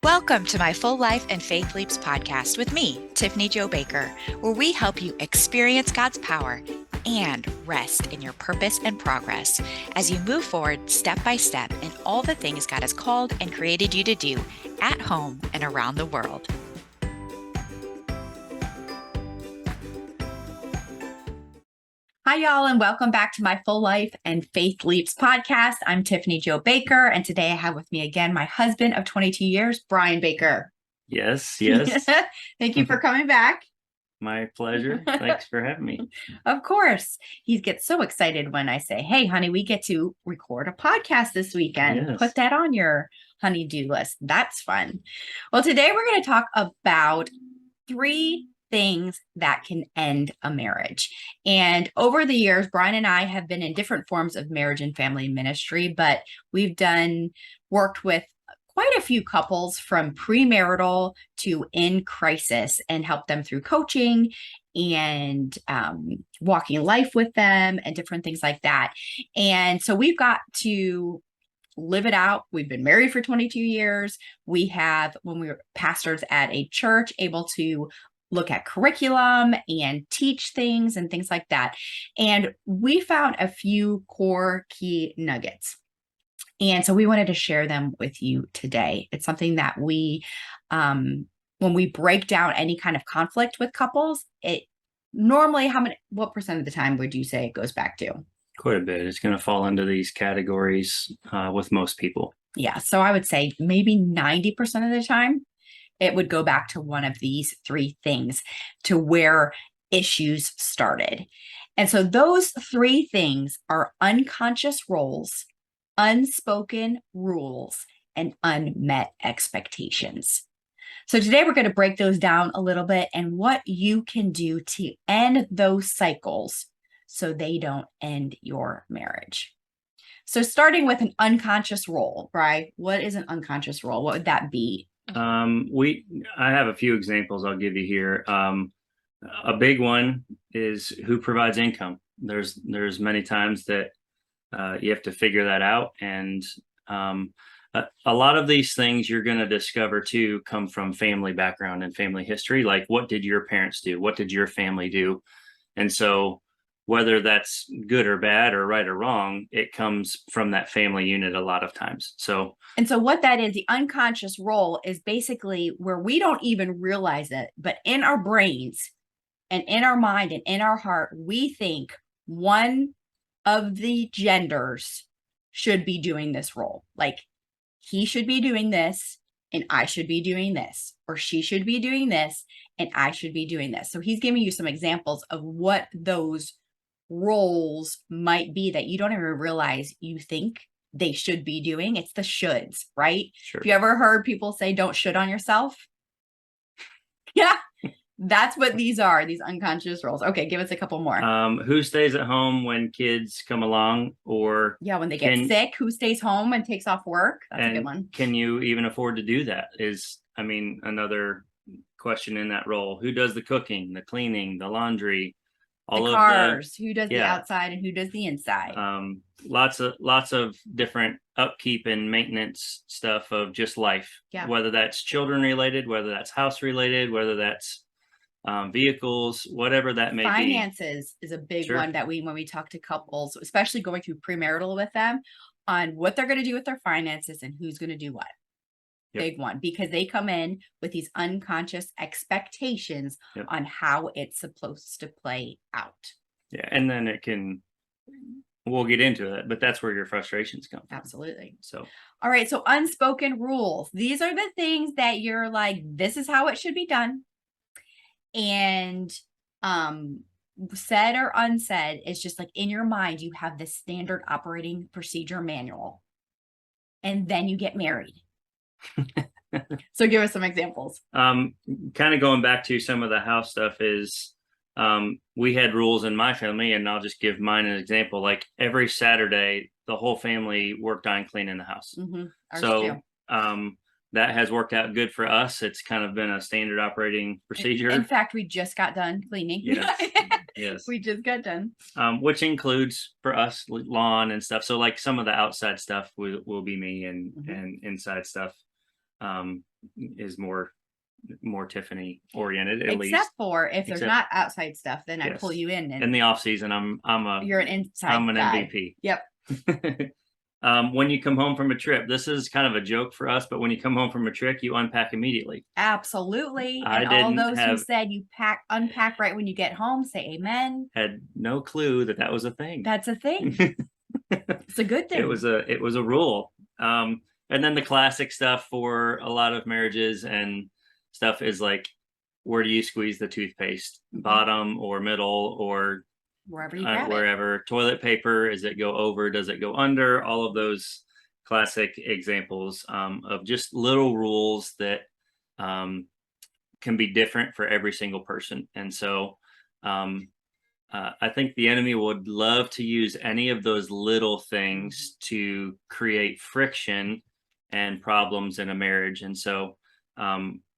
Welcome to my Full Life and Faith Leaps podcast with me, Tiffany Jo Baker, where we help you experience God's power and rest in your purpose and progress as you move forward step by step in all the things God has called and created you to do at home and around the world. Hi, y'all, and welcome back to my Full Life and Faith Leaps podcast. I'm Tiffany Jo Baker, and today I have with me again my husband of 22 years, Brian Baker. Yes. Thank you for coming back. My pleasure. Thanks for having me. Of course. He gets so excited when I say, hey, honey, we get to record a podcast this weekend. Yes. Put that on your honey-do list. That's fun. Well, today we're going to talk about 3 things that can end a marriage. And over the years, Brian and I have been in different forms of marriage and family ministry, but we've worked with quite a few couples from pre-marital to in crisis and helped them through coaching and walking life with them and different things like that. And so we've got to live it out. We've been married for 22 years. We have, when we were pastors at a church, able to look at curriculum and teach things and things like that. And we found a few core key nuggets. And so we wanted to share them with you today. It's something that we, when we break down any kind of conflict with couples, it normally, what percent of the time would you say it goes back to? Quite a bit. It's going to fall into these categories with most people. Yeah. So I would say maybe 90% of the time, it would go back to one of these 3 things to where issues started. And so those 3 things are unconscious roles, unspoken rules, and unmet expectations. So today we're going to break those down a little bit and what you can do to end those cycles so they don't end your marriage. So starting with an unconscious role, Brian, what is an unconscious role? What would that be? I have a few examples I'll give you here. A big one is who provides income. There's many times that you have to figure that out. And a lot of these things you're going to discover too come from family background and family history. Like, what did your parents do? What did your family do? And so whether that's good or bad or right or wrong, it comes from that family unit a lot of times. And so what that is, the unconscious role is basically where we don't even realize it, but in our brains and in our mind and in our heart, we think one of the genders should be doing this role. Like, he should be doing this and I should be doing this, or she should be doing this and I should be doing this. So he's giving you some examples of what those roles might be that you don't even realize you think they should be doing. It's the shoulds, right? Sure. Have you ever heard people say don't should on yourself? Yeah, that's what these are, these unconscious roles. Okay, give us a couple more. Who stays at home when kids come along, or when they get sick? Who stays home and takes off work? That's a good one. Can you even afford to do that? Another question in that role. Who does the cooking, the cleaning, the laundry? All the cars, who does the outside and who does the inside? Lots of different upkeep and maintenance stuff of just life. Yeah. Whether that's children related, whether that's house related, whether that's vehicles, whatever that may be. Finances is a big one that when we talk to couples, especially going through premarital with them, on what they're going to do with their finances and who's going to do what. Yep. Big one, because they come in with these unconscious expectations on how it's supposed to play out. Yeah, and then we'll get into it, but that's where your frustrations come from. Absolutely. So, all right. So unspoken rules. These are the things that you're like, this is how it should be done. And said or unsaid, it's just like in your mind, you have this standard operating procedure manual, and then you get married. So give us some examples. Kind of going back to some of the house stuff is we had rules in my family, and I'll just give mine an example. Like, every Saturday, the whole family worked on cleaning the house. Mm-hmm. So that has worked out good for us. It's kind of been a standard operating procedure. In fact, we just got done cleaning. Yes. We just got done. Which includes for us lawn and stuff. So like some of the outside stuff will be me, and inside stuff is more Tiffany oriented, at Except least. for if there's Except, not outside stuff, then I yes, pull you in in and the off season, you're an inside I'm an guy. MVP. Yep. When you come home from a trip, this is kind of a joke for us, but when you come home from a trip, you unpack immediately. Absolutely. I And all didn't those who have said you unpack right when you get home, say amen. had no clue that that was a thing. That's a thing. It's a good thing. It was a rule. And then the classic stuff for a lot of marriages and stuff is like, where do you squeeze the toothpaste? Bottom or middle or Wherever you grab it. wherever. Toilet paper, does it go over? Does it go under? All of those classic examples of just little rules that can be different for every single person. And so I think the enemy would love to use any of those little things to create friction and problems in a marriage. And so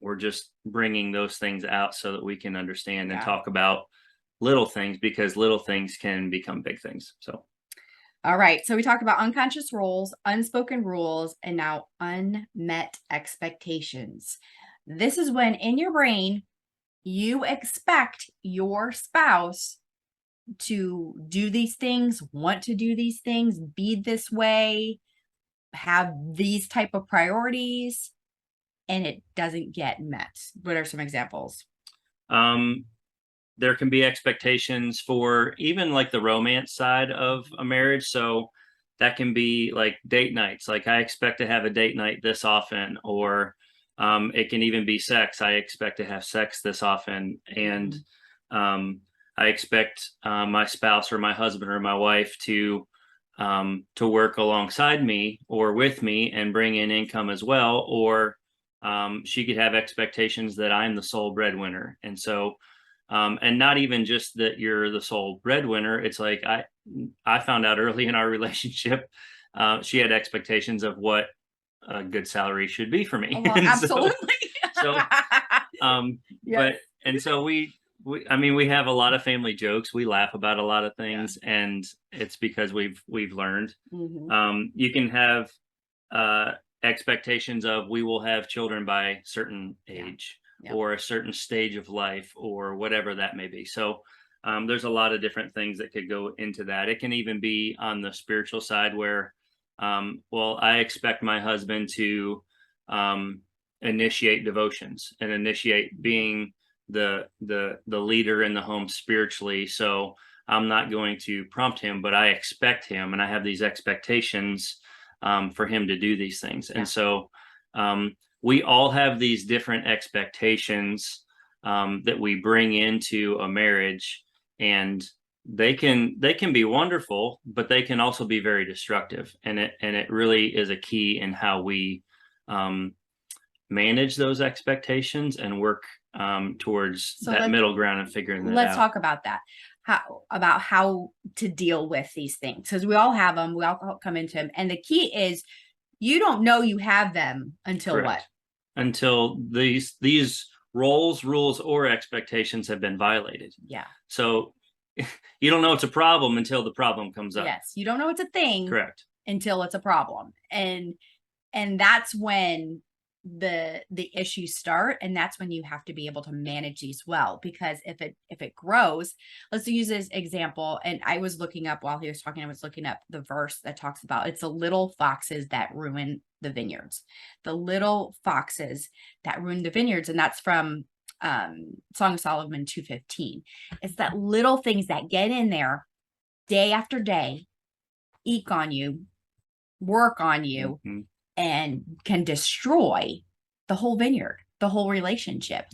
we're just bringing those things out so that we can understand and Yeah. talk about little things, because little things can become big things. So, all right. So we talked about unconscious rules, unspoken rules, and now unmet expectations. This is when in your brain, you expect your spouse to do these things, want to do these things, be this way, have these type of priorities, and it doesn't get met. What are some examples? there can be expectations for even like the romance side of a marriage. So that can be like date nights. Like, I expect to have a date night this often, or it can even be sex. I expect to have sex this often. And I expect my spouse or my husband or my wife to work alongside me or with me and bring in income as well. Or she could have expectations that I'm the sole breadwinner. And so, and not even just that you're the sole breadwinner. It's like I found out early in our relationship, she had expectations of what a good salary should be for me. Oh, well, absolutely. So, Yes. and so I mean, we have a lot of family jokes. We laugh about a lot of things, and it's because we've learned. You can have expectations of, we will have children by certain age or a certain stage of life or whatever that may be. So there's a lot of different things that could go into that. It can even be on the spiritual side where, well, I expect my husband to initiate devotions and initiate being the leader in the home spiritually. So I'm not going to prompt him, but I expect him, and I have these expectations for him to do these things. And so we all have these different expectations that we bring into a marriage, and they can be wonderful, but they can also be very destructive. And it really is a key in how we manage those expectations and work towards that middle ground and figuring that out. Let's talk about that. How to deal with these things, because we all have them. We all come into them, and the key is you don't know you have them until Correct. What? Until these roles, rules, or expectations have been violated. Yeah. So you don't know it's a problem until the problem comes up. Yes, you don't know it's a thing. Correct. Until it's a problem, and that's when the issues start, and that's when you have to be able to manage these well. Because if it grows, let's use this example. And I was looking up while he was talking, I was looking up the verse that talks about it's the little foxes that ruin the vineyards. The little foxes that ruin the vineyards, and that's from Song of Solomon 2:15. It's that little things that get in there day after day, eke on you, work on you, and can destroy the whole vineyard, the whole relationship.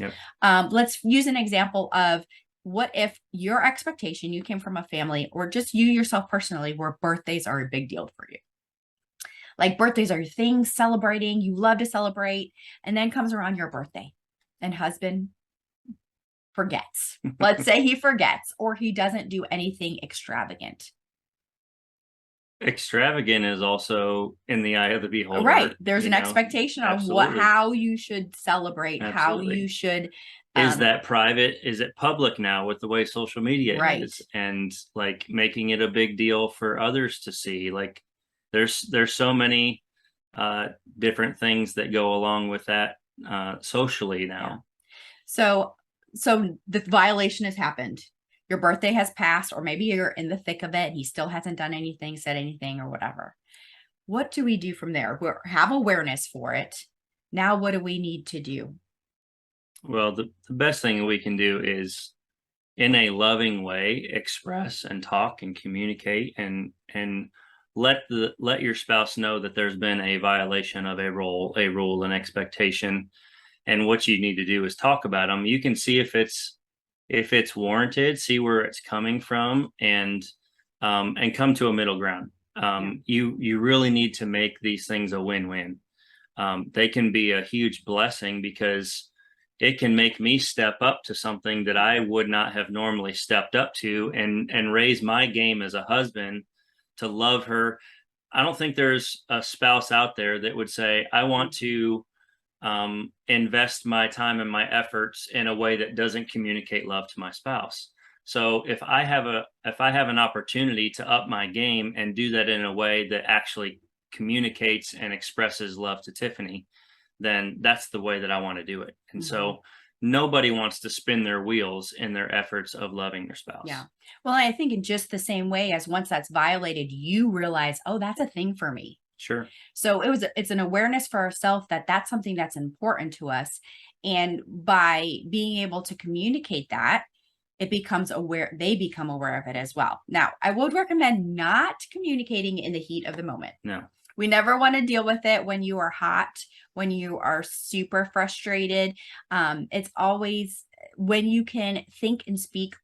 Let's use an example of, what if your expectation, you came from a family, or just you yourself personally, where birthdays are a big deal for you. Like, birthdays are things, celebrating, you love to celebrate, and then comes around your birthday and husband forgets. Let's say he forgets, or he doesn't do anything extravagant. Extravagant is also in the eye of the beholder. Right. There's an expectation on how you should celebrate, how you should. Is that private? Is it public now with the way social media is? And like making it a big deal for others to see. Like there's so many different things that go along with that socially Yeah. now. So the violation has happened. Your birthday has passed, or maybe you're in the thick of it. He still hasn't done anything, said anything, or whatever. What do we do from there? We have awareness for it. Now, what do we need to do? Well, the best thing we can do is, in a loving way, express and talk and communicate, and let your spouse know that there's been a violation of a rule, an expectation, and what you need to do is talk about them. You can see if it's warranted, see where it's coming from, and come to a middle ground. You really need to make these things a win-win. They can be a huge blessing because it can make me step up to something that I would not have normally stepped up to, and raise my game as a husband to love her. I don't think there's a spouse out there that would say, I want to invest my time and my efforts in a way that doesn't communicate love to my spouse. So if I have an opportunity to up my game and do that in a way that actually communicates and expresses love to Tiffany, then that's the way that I want to do it. And so nobody wants to spin their wheels in their efforts of loving their spouse. Yeah. Well, I think in just the same way as once that's violated, you realize, oh, that's a thing for me. Sure. So it's an awareness for ourselves that that's something that's important to us. And by being able to communicate that, they become aware of it as well. Now, I would recommend not communicating in the heat of the moment. No. We never want to deal with it when you are hot, when you are super frustrated. It's always when you can think and speak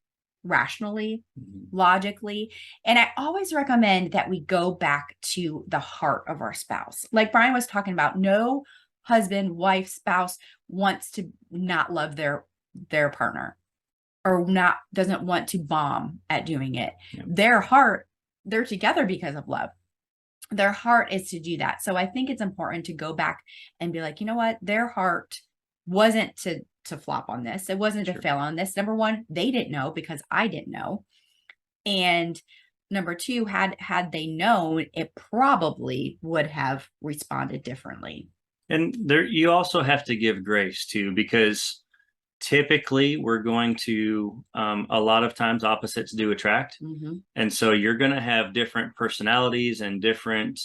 rationally, logically. And I always recommend that we go back to the heart of our spouse. Like Brian was talking about, no husband, wife, spouse wants to not love their partner, or doesn't want to bomb at doing it. Yeah. Their heart, they're together because of love. Their heart is to do that. So I think it's important to go back and be like, you know what? Their heart wasn't to flop on this. It wasn't to fail on this. Number one, they didn't know because I didn't know. And number two, had they known, it probably would have responded differently. And there, you also have to give grace too, because typically we're going to, a lot of times opposites do attract. And so you're going to have different personalities and different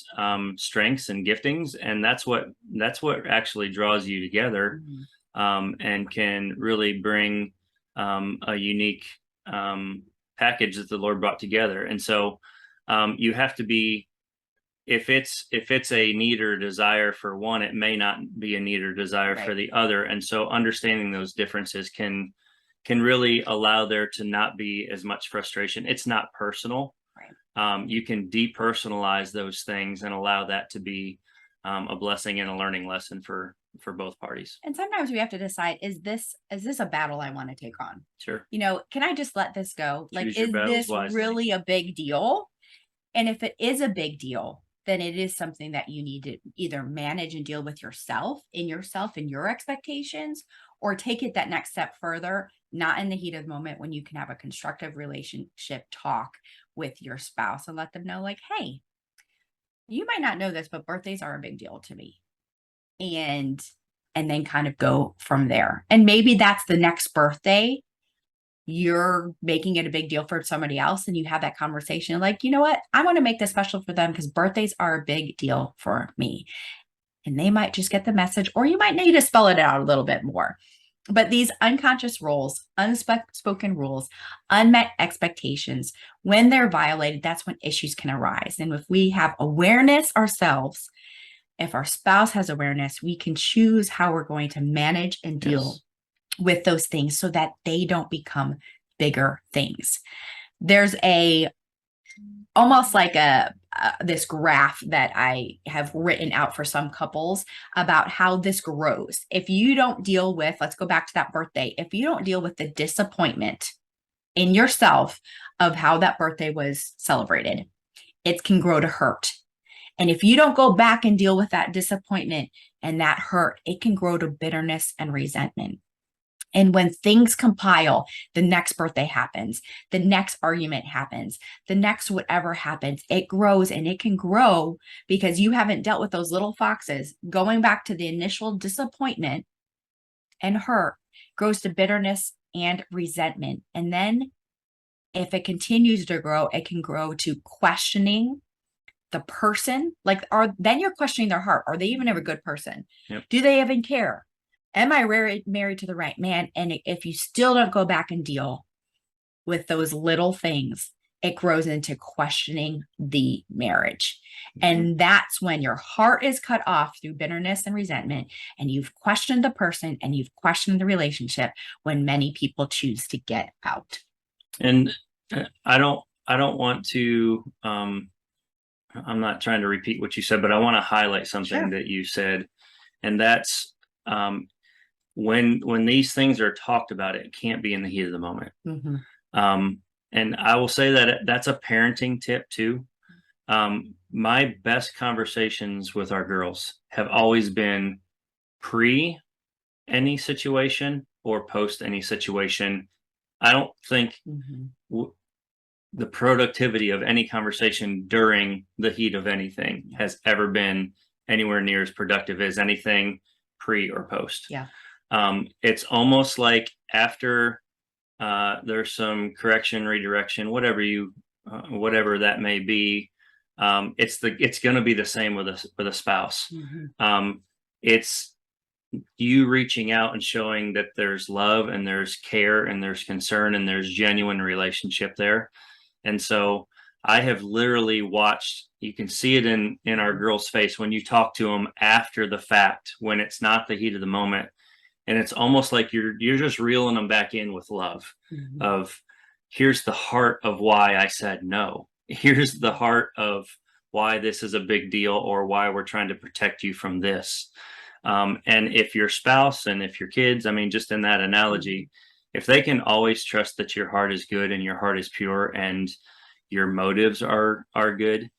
strengths and giftings. And that's what actually draws you together, and can really bring a unique package that the Lord brought together. And so you have to be, if it's a need or desire for one, it may not be a need or desire for the other. And so understanding those differences can really allow there to not be as much frustration. It's not personal. You can depersonalize those things and allow that to be a blessing and a learning lesson for both parties. And sometimes we have to decide, is this a battle I want to take on? Sure. Can I just let this go? Like, Choose your is battles this wisely. really a big deal? And if it is a big deal, then it is something that you need to either manage and deal with yourself and your expectations, or take it that next step further, not in the heat of the moment, when you can have a constructive relationship talk with your spouse and let them know, like, hey, you might not know this, but birthdays are a big deal to me. And then kind of go from there. And maybe that's the next birthday, you're making it a big deal for somebody else, and you have that conversation like, you know what, I want to make this special for them because birthdays are a big deal for me. And they might just get the message, or you might need to spell it out a little bit more. But these unconscious rules, unspoken rules, unmet expectations, when they're violated, that's when issues can arise. And if we have awareness ourselves, if our spouse has awareness, we can choose how we're going to manage and deal with those things so that they don't become bigger things. There's almost like this graph that I have written out for some couples about how this grows. If you don't deal with, let's go back to that birthday. If you don't deal with the disappointment in yourself of how that birthday was celebrated, it can grow to hurt. And if you don't go back and deal with that disappointment and that hurt, it can grow to bitterness and resentment. And when things compile, the next birthday happens, the next argument happens, the next whatever happens, it grows, and it can grow because you haven't dealt with those little foxes. Going back to the initial disappointment and hurt, grows to bitterness and resentment. And then if it continues to grow, it can grow to questioning the person. Like, then you're questioning their heart. Are they even a good person? Yep. Do they even care? Am I married to the right man? And if you still don't go back and deal with those little things, it grows into questioning the marriage. And that's when your heart is cut off through bitterness and resentment, and you've questioned the person and you've questioned the relationship, when many people choose to get out. And I don't want to, I'm not trying to repeat what you said, but I want to highlight something that you said. And that's, when these things are talked about, it can't be in the heat of the moment. And I will say that that's a parenting tip too. My best conversations with our girls have always been pre any situation or post any situation. I don't think the productivity of any conversation during the heat of anything has ever been anywhere near as productive as anything pre or post. Yeah. It's almost like after there's some correction, redirection, whatever that may be. It's going to be the same with a spouse. It's you reaching out and showing that there's love and there's care and there's concern and there's genuine relationship there. And so I have literally watched, you can see it in our girls' face when you talk to them after the fact, when it's not the heat of the moment. And it's almost like you're just reeling them back in with love of, here's the heart of why I said no. Here's the heart of why this is a big deal, or why we're trying to protect you from this. And if your spouse and if your kids, I mean, just in that analogy, if they can always trust that your heart is good and your heart is pure and your motives are good,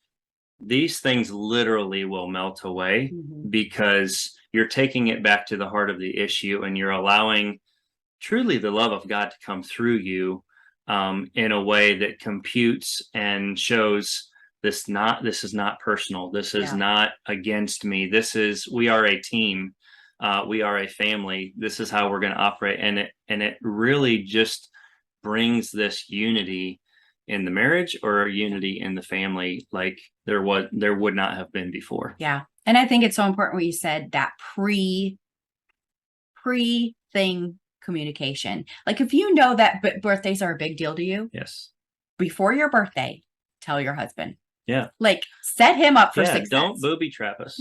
these things literally will melt away because you're taking it back to the heart of the issue, and you're allowing truly the love of God to come through you in a way that computes and shows this is not personal. This is not against me. We are a team. We are a family. This is how we're going to operate. And it really just brings this unity in the marriage, or unity in the family, like there would not have been before. Yeah. And I think it's so important what you said, that pre thing communication. Like, if you know that birthdays are a big deal to you, yes, before your birthday, tell your husband. Yeah. Like, set him up for success. Don't booby trap us.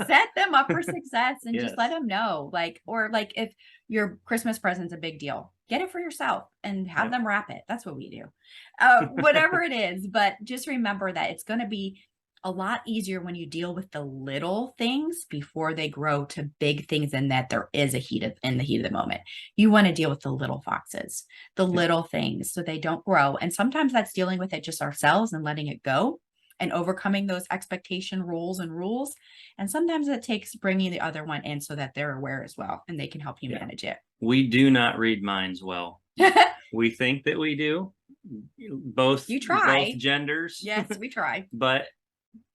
Set them up for success, and Yes. just let them know. Like, or like, if your Christmas present's a big deal, get it for yourself and have them wrap it. That's what we do. Whatever it is. But just remember that it's going to be a lot easier when you deal with the little things before they grow to big things, and that there is in the heat of the moment. You want to deal with the little foxes, the little things, so they don't grow. And sometimes that's dealing with it just ourselves and letting it go and overcoming those expectation rules. And sometimes it takes bringing the other one in so that they're aware as well, and they can help you manage it. We do not read minds well. We think that we do. Both genders. Yes, we try. But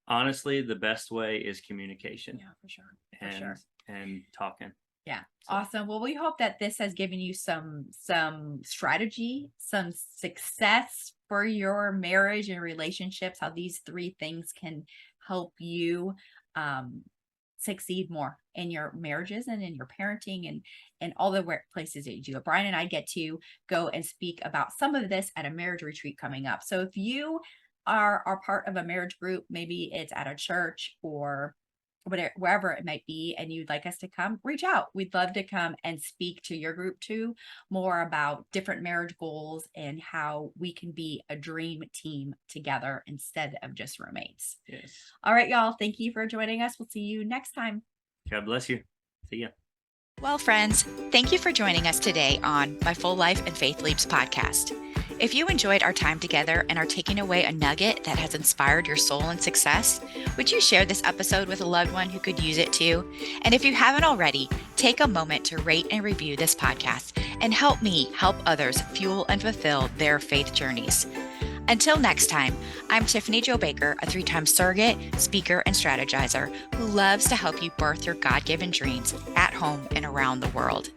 honestly, the best way is communication. Yeah, for sure. And talking. Yeah. So. Awesome. Well, we hope that this has given you some strategy, some success for your marriage and relationships, how these 3 things can help you succeed more in your marriages and in your parenting and all the places that you do. Brian and I get to go and speak about some of this at a marriage retreat coming up. So if you are part of a marriage group, maybe it's at a church or wherever it might be, and you'd like us to come, reach out. We'd love to come and speak to your group too, more about different marriage goals and how we can be a dream team together instead of just roommates. Yes. All right, y'all. Thank you for joining us. We'll see you next time. God bless you. See ya. Well, friends, thank you for joining us today on My Full Life and Faith Leaps podcast. If you enjoyed our time together and are taking away a nugget that has inspired your soul and success, would you share this episode with a loved one who could use it too? And if you haven't already, take a moment to rate and review this podcast and help me help others fuel and fulfill their faith journeys. Until next time, I'm Tiffany Jo Baker, a 3-time surrogate, speaker, and strategizer who loves to help you birth your God-given dreams at home and around the world.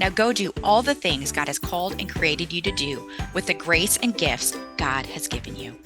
Now go do all the things God has called and created you to do with the grace and gifts God has given you.